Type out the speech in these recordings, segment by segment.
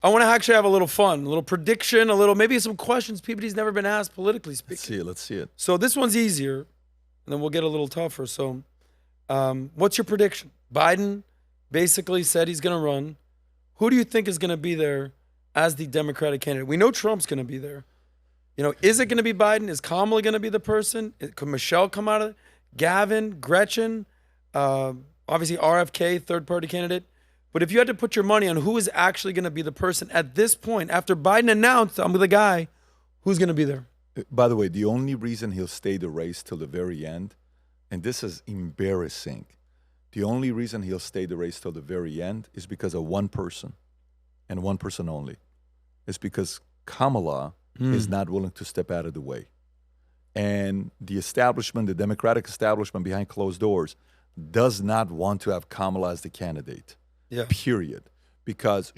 I want to actually have a little fun, a little prediction, maybe some questions PBD's never been asked politically speaking. Let's see it. So this one's easier, and then we'll get a little tougher. So what's your prediction? Biden basically said he's going to run. Who do you think is going to be there as the Democratic candidate? We know Trump's going to be there. Is it going to be Biden? Is Kamala going to be the person? Could Michelle come out of it? Gavin, Gretchen, obviously RFK, third-party candidate. But if you had to put your money on who is actually going to be the person at this point, after Biden announced I'm the guy, who's going to be there? By the way, the only reason he'll stay the race till the very end, and this is embarrassing, the only reason he'll stay the race till the very end is because of one person, and one person only. It's because Kamala is not willing to step out of the way. And the establishment, the Democratic establishment behind closed doors, does not want to have Kamala as the candidate, period. Because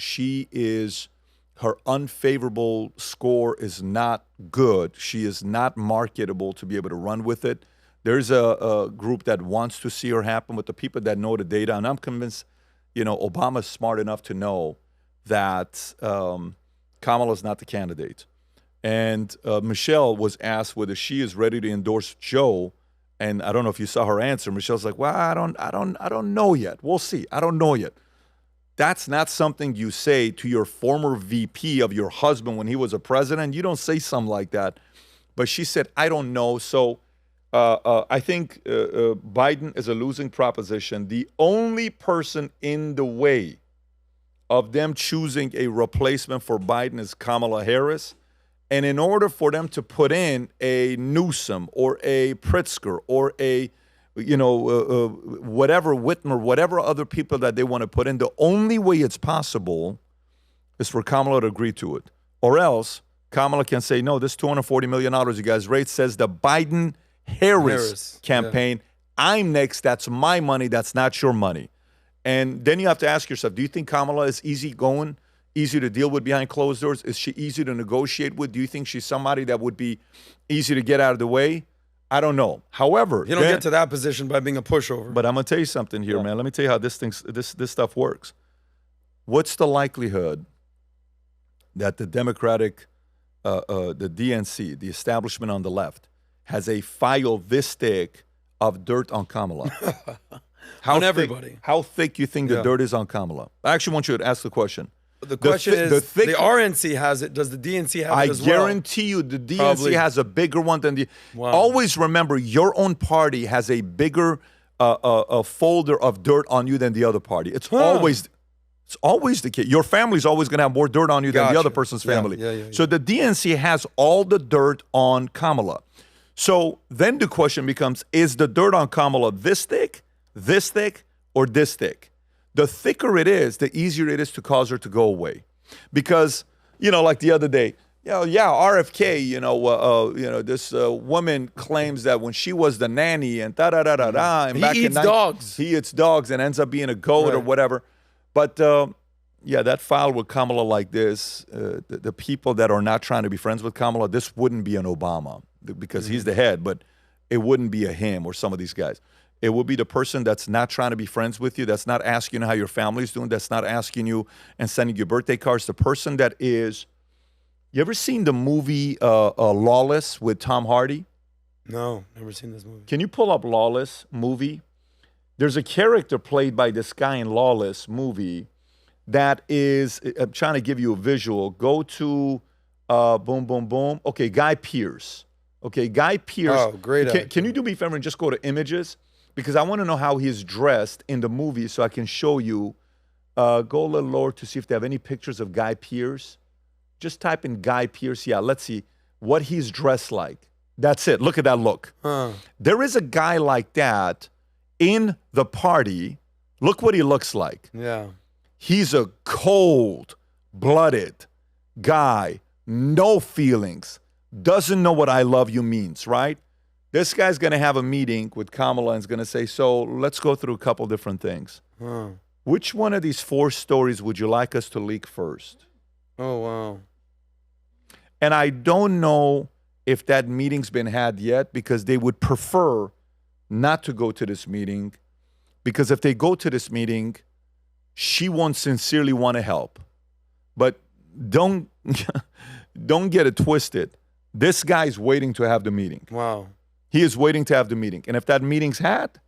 her unfavorable score is not good. She is not marketable to be able to run with it. There's a group that wants to see her happen with the people that know the data. And I'm convinced, Obama's smart enough to know that Kamala's not the candidate. And Michelle was asked whether she is ready to endorse Joe, and I don't know if you saw her answer. Michelle's like, "Well, I don't know yet. We'll see. I don't know yet." That's not something you say to your former VP of your husband when he was a president. You don't say something like that. But she said, "I don't know." So I think Biden is a losing proposition. The only person in the way of them choosing a replacement for Biden is Kamala Harris. And in order for them to put in a Newsom or a Pritzker or a, whatever, Whitmer, whatever other people that they want to put in, the only way it's possible is for Kamala to agree to it. Or else Kamala can say, no, this $240 million you guys raised says the Biden-Harris campaign. Yeah. I'm next. That's my money. That's not your money. And then you have to ask yourself, do you think Kamala is easygoing? Easy to deal with behind closed doors? Is she easy to negotiate with? Do you think she's somebody that would be easy to get out of the way? I don't know. However, you don't get to that position by being a pushover. But I'm gonna tell you something here, man. Let me tell you how this stuff works. What's the likelihood that the Democratic, the DNC, the establishment on the left, has a file this thick of dirt on Kamala? On everybody. How thick you think the dirt is on Kamala? I actually want you to ask the question. The question is, the RNC has it. Does the DNC have it as well? I guarantee you the DNC has a bigger one than the... Wow. Always remember, your own party has a bigger a folder of dirt on you than the other party. It's always the case. Your family's always going to have more dirt on you than the other person's family. Yeah. So the DNC has all the dirt on Kamala. So then the question becomes, is the dirt on Kamala this thick, or this thick? The thicker it is, the easier it is to cause her to go away. Because, like the other day, RFK, this woman claims that when she was the nanny and and he eats dogs. He eats dogs and ends up being a goat or whatever. But, that file with Kamala like this, the people that are not trying to be friends with Kamala, this wouldn't be an Obama because he's the head, but it wouldn't be a him or some of these guys. It will be the person that's not trying to be friends with you, that's not asking you how your family's doing, that's not asking you and sending you birthday cards. The person that is... You ever seen the movie Lawless with Tom Hardy? No, never seen this movie. Can you pull up Lawless movie? There's a character played by this guy in Lawless movie that is... I'm trying to give you a visual. Go to... boom, boom, boom. Okay, Guy Pearce. Okay, Guy Pearce. Oh, great. Can you do me a favor and just go to images? Because I want to know how he's dressed in the movie so I can show you. Go a little lower to see if they have any pictures of Guy Pearce. Just type in Guy Pearce. Yeah, let's see what he's dressed like. That's it. Look at that look. There is a guy like that in the party. Look what he looks like. Yeah. He's a cold-blooded guy. No feelings. Doesn't know what I love you means, right? This guy's going to have a meeting with Kamala and is going to say, so let's go through a couple different things. Which one of these 4 stories would you like us to leak first? Oh, wow. And I don't know if that meeting's been had yet because they would prefer not to go to this meeting because if they go to this meeting, she won't sincerely want to help. But don't don't get it twisted. This guy's waiting to have the meeting. Wow. He is waiting to have the meeting. And if that meeting's had,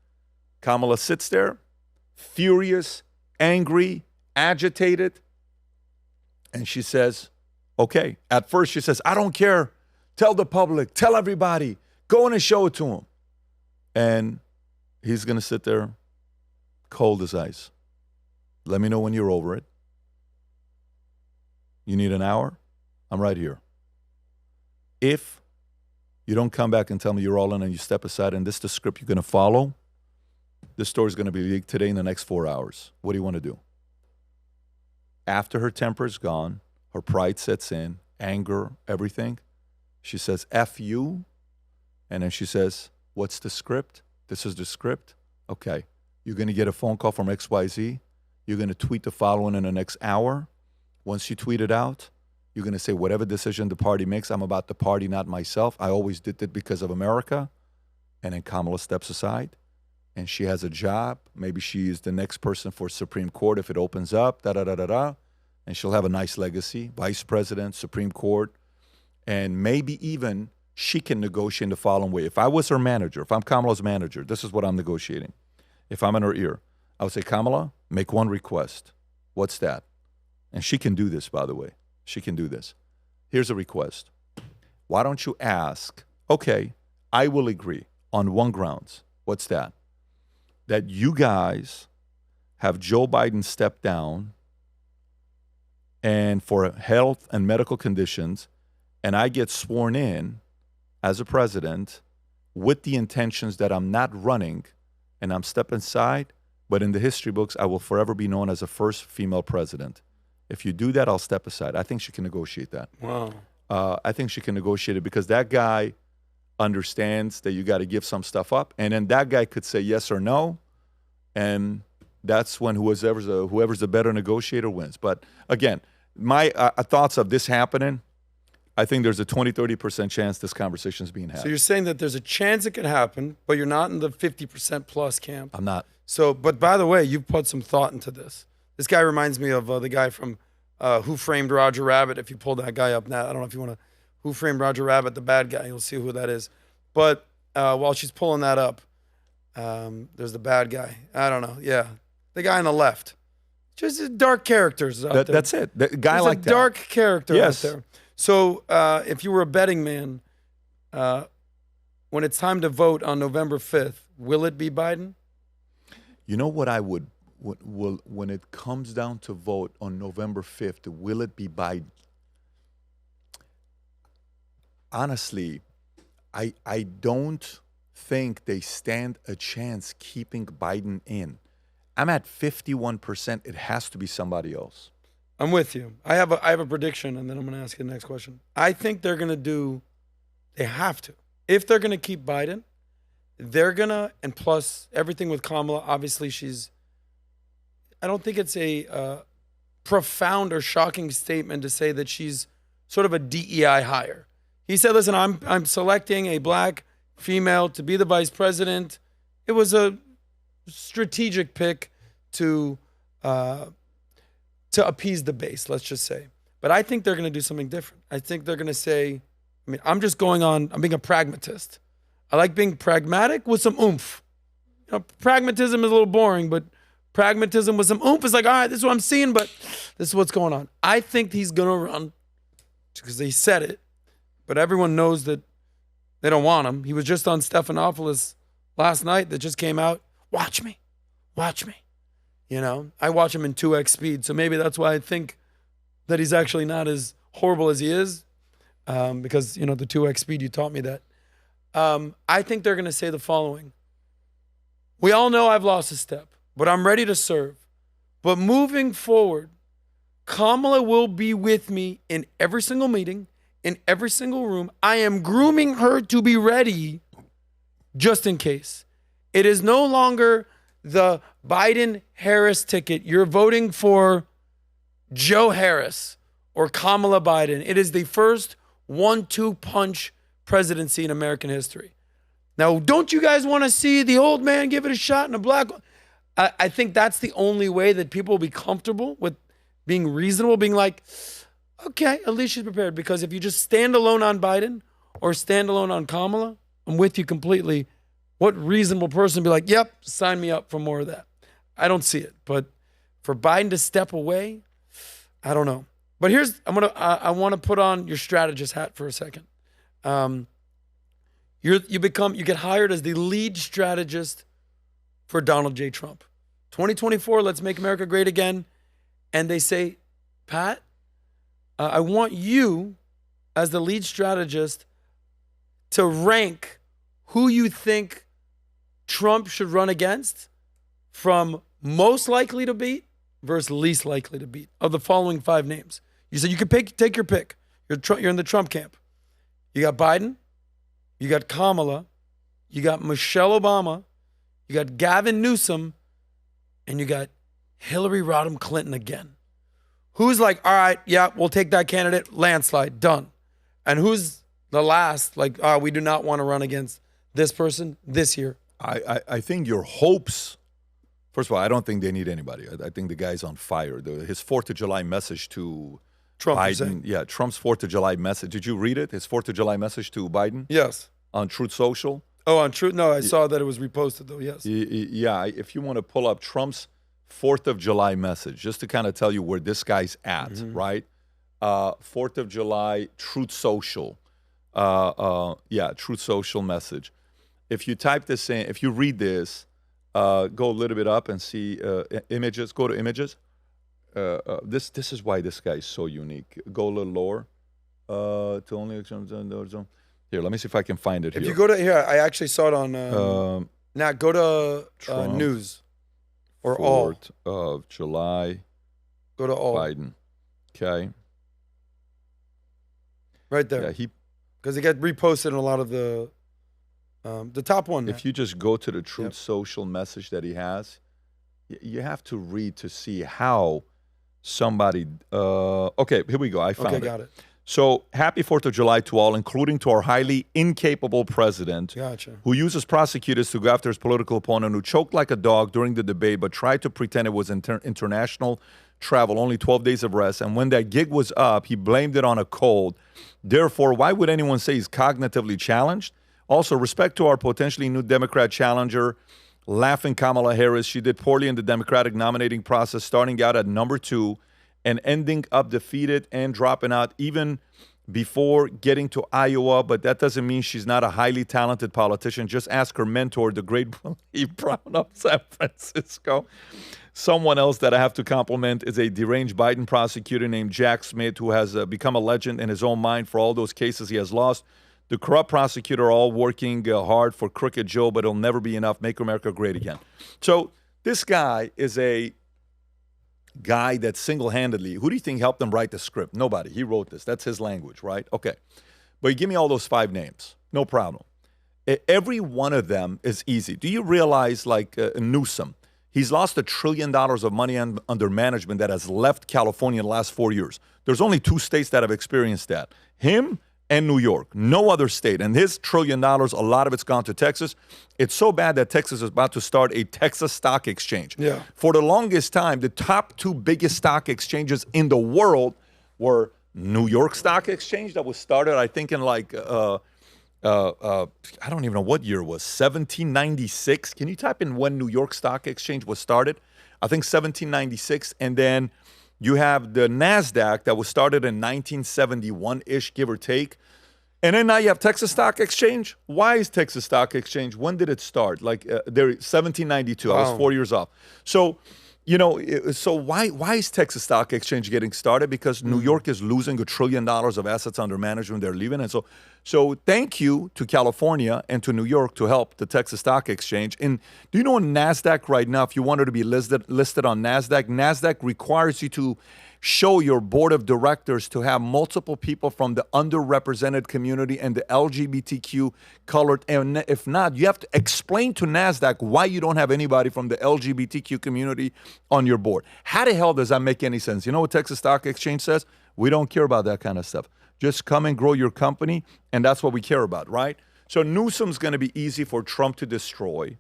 Kamala sits there, furious, angry, agitated, and she says, okay. At first she says, I don't care. Tell the public, tell everybody, go in and show it to him. And he's going to sit there cold as ice. Let me know when you're over it. You need an hour? I'm right here. If you don't come back and tell me you're all in and you step aside and this is the script you're going to follow, this story's going to be leaked today in the next 4 hours. What do you want to do? After her temper is gone, her pride sets in, anger, everything, she says, F you. And then she says, what's the script? This is the script? Okay. You're going to get a phone call from XYZ. You're going to tweet the following in the next hour. Once you tweet it out, you're going to say, whatever decision the party makes, I'm about the party, not myself. I always did it because of America. And then Kamala steps aside, and she has a job. Maybe she is the next person for Supreme Court if it opens up, da-da-da-da-da. And she'll have a nice legacy, vice president, Supreme Court. And maybe even she can negotiate in the following way. If I was her manager, if I'm Kamala's manager, this is what I'm negotiating. If I'm in her ear, I would say, Kamala, make one request. What's that? And she can do this, by the way. She can do this. Here's a request. Why don't you ask, okay, I will agree on one grounds. What's that? That you guys have Joe Biden step down and for health and medical conditions, and I get sworn in as a president with the intentions that I'm not running and I'm stepping aside, but in the history books, I will forever be known as the first female president. If you do that, I'll step aside. I think she can negotiate that. Wow. I think she can negotiate it because that guy understands that you got to give some stuff up. And then that guy could say yes or no. And that's when whoever's a better negotiator wins. But again, my thoughts of this happening, I think there's a 20-30% chance this conversation is being had. So you're saying that there's a chance it could happen, but you're not in the 50% plus camp. I'm not. So, but by the way, you've put some thought into this. This guy reminds me of the guy from Who Framed Roger Rabbit. If you pull that guy up now, I don't know if you want to. Who Framed Roger Rabbit, the bad guy. You'll see who that is. But while she's pulling that up, there's the bad guy. I don't know. Yeah, the guy on the left. Just dark characters out there. That's it. The guy There's like a that. dark character Yes. out there. So if you were a betting man, when it's time to vote on November 5th, will it be Biden? You know what I would, when it comes down to vote on November 5th, will it be Biden? Honestly, I don't think they stand a chance keeping Biden in. I'm at 51%. It has to be somebody else. I'm with you. I have a prediction, and then I'm going to ask you the next question. I think they're going to they have to. If they're going to keep Biden, they're going to, and plus everything with Kamala, obviously I don't think it's a profound or shocking statement to say that she's sort of a DEI hire. He said, listen, I'm selecting a black female to be the vice president. It was a strategic pick to appease the base, let's just say. But I think they're going to do something different. I think they're going to say, I'm being a pragmatist. I like being pragmatic with some oomph. Pragmatism is a little boring, but pragmatism with some oomph is like, all right, this is what I'm seeing, but this is what's going on. I think he's going to run because they said it, but everyone knows that they don't want him. He was just on Stephanopoulos last night that just came out. Watch me. I watch him in 2x speed, so maybe that's why I think that he's actually not as horrible as he is, because, the 2x speed, you taught me that. I think they're going to say the following. We all know I've lost a step, but I'm ready to serve. But moving forward, Kamala will be with me in every single meeting, in every single room. I am grooming her to be ready just in case. It is no longer the Biden-Harris ticket. You're voting for Joe Harris or Kamala Biden. It is the first 1-2 punch presidency in American history. Now, don't you guys want to see the old man give it a shot in a black? I think that's the only way that people will be comfortable with being reasonable, being like, Okay, at least she's prepared, because if you just stand alone on Biden or stand alone on Kamala, I'm with you completely. What reasonable person would be like, yep, sign me up for more of that? I don't see it. But for Biden to step away, I don't know. But here's, I want to put on your strategist hat for a second. You get hired as the lead strategist for Donald J. Trump. 2024, let's make America great again. And they say, Pat, I want you as the lead strategist to rank who you think Trump should run against from most likely to beat versus least likely to beat of the following 5 names. You said you can take your pick. You're in the Trump camp. You got Biden, you got Kamala, you got Michelle Obama, you got Gavin Newsom, and you got Hillary Rodham Clinton again. Who's like, all right, yeah, we'll take that candidate, landslide, done. And who's the last, like, we do not want to run against this person this year? I think your hopes, first of all, I don't think they need anybody. I think the guy's on fire. His 4th of July message to Trump, Biden. Yeah, Trump's 4th of July message. Did you read it? His 4th of July message to Biden? Yes. On Truth Social? Oh, on Truth? No, I saw that it was reposted, though, yes. Yeah, if you want to pull up Trump's 4th of July message, just to kind of tell you where this guy's at, right? 4th of July, Truth Social. Truth Social message. If you type this in, if you read this, go a little bit up and see images. Go to images. This is why this guy is so unique. Go a little lower. To only here. Let me see if I can find it. If here. you go to here, I actually saw it on. Now go to news or 4th of July. Go to all. Biden. Okay. Right there. Yeah, because it got reposted in a lot of the top one. If you just go to the Truth Social message that he has, you have to read to see how somebody. Okay, here we go. I found it. Okay, got it. So, happy 4th of July to all, including to our highly incapable president, who uses prosecutors to go after his political opponent, who choked like a dog during the debate, but tried to pretend it was international travel, only 12 days of rest. And when that gig was up, he blamed it on a cold. Therefore, why would anyone say he's cognitively challenged? Also, respect to our potentially new Democrat challenger, laughing Kamala Harris. She did poorly in the Democratic nominating process, starting out at number 2 and ending up defeated and dropping out even before getting to Iowa. But that doesn't mean she's not a highly talented politician. Just ask her mentor, the great Willie Brown of San Francisco. Someone else that I have to compliment is a deranged Biden prosecutor named Jack Smith, who has become a legend in his own mind for all those cases he has lost. The corrupt prosecutor are all working hard for Crooked Joe, but it'll never be enough. Make America great again. So this guy is a guy that single-handedly, who do you think helped him write the script? Nobody. He wrote this. That's his language, right? Okay. But you give me all those 5 names. No problem. Every one of them is easy. Do you realize, like Newsom, he's lost $1 trillion of money under management that has left California in the last 4 years. There's only 2 states that have experienced that. Him and New York. No other state. And his $1 trillion, a lot of it's gone to Texas. It's so bad that Texas is about to start a Texas stock exchange. Yeah. For the longest time, the top 2 biggest stock exchanges in the world were New York Stock Exchange, that was started, I think, in like, I don't even know what year it was, 1796. Can you type in when New York Stock Exchange was started? I think 1796. And then you have the NASDAQ that was started in 1971-ish, give or take. And then now you have Texas Stock Exchange. Why is Texas Stock Exchange? When did it start? Like 1792. Wow. I was 4 years off. So, so why is Texas Stock Exchange getting started? Because New York is losing $1 trillion of assets under management. They're leaving. And so thank you to California and to New York to help the Texas Stock Exchange. And do you know on NASDAQ right now, if you wanted to be listed on NASDAQ, NASDAQ requires you to show your board of directors to have multiple people from the underrepresented community and the LGBTQ colored. And if not, you have to explain to NASDAQ why you don't have anybody from the LGBTQ community on your board. How the hell does that make any sense? You know what Texas Stock Exchange says? We don't care about that kind of stuff. Just come and grow your company, and that's what we care about, right? So Newsom's going to be easy for Trump to destroy.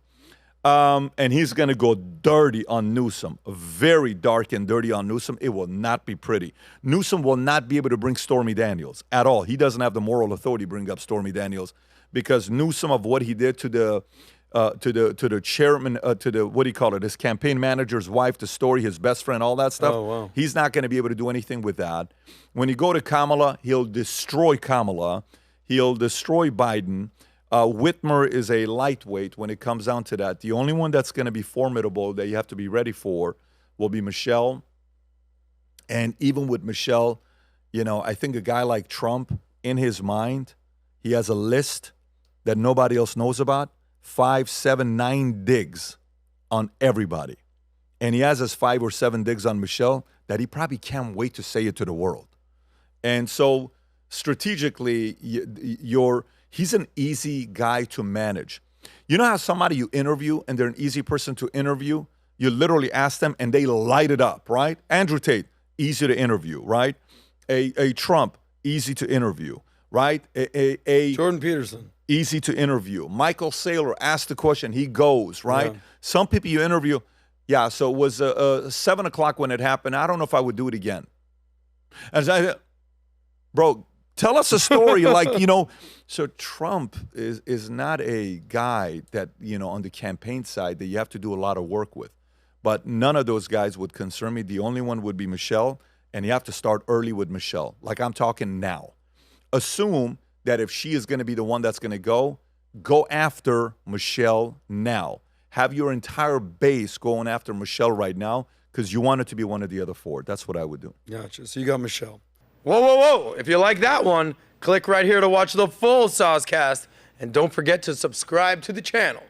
And he's going to go dirty on Newsom, very dark and dirty on Newsom. It will not be pretty. Newsom will not be able to bring Stormy Daniels at all. He doesn't have the moral authority to bring up Stormy Daniels because Newsom of what he did to the chairman, to the, what do you call it, his campaign manager's wife, the story, his best friend, all that stuff. Oh, wow. He's not going to be able to do anything with that. When you go to Kamala, he'll destroy Kamala. He'll destroy Biden. Whitmer is a lightweight when it comes down to that. The only one that's going to be formidable that you have to be ready for will be Michelle. And even with Michelle, you know, I think a guy like Trump, in his mind, he has a list that nobody else knows about, 5, 7, 9 digs on everybody. And he has his 5 or 7 digs on Michelle that he probably can't wait to say it to the world. And so strategically, he's an easy guy to manage. You know how somebody you interview and they're an easy person to interview? You literally ask them and they light it up, right? Andrew Tate, easy to interview, right? A Trump, easy to interview, right? A Jordan Peterson. Easy to interview. Michael Saylor asks the question, he goes, right? Yeah. Some people you interview, yeah, so it was 7 o'clock when it happened. I don't know if I would do it again. As I, bro, tell us a story like, you know. So Trump is not a guy that, you know, on the campaign side that you have to do a lot of work with. But none of those guys would concern me. The only one would be Michelle, and you have to start early with Michelle. Like I'm talking now. Assume that if she is going to be the one that's going to go after Michelle now. Have your entire base going after Michelle right now because you want it to be one of the other 4. That's what I would do. Gotcha. So you got Michelle. Whoa, whoa, whoa. If you like that one, click right here to watch the full SOSCAST. And don't forget to subscribe to the channel.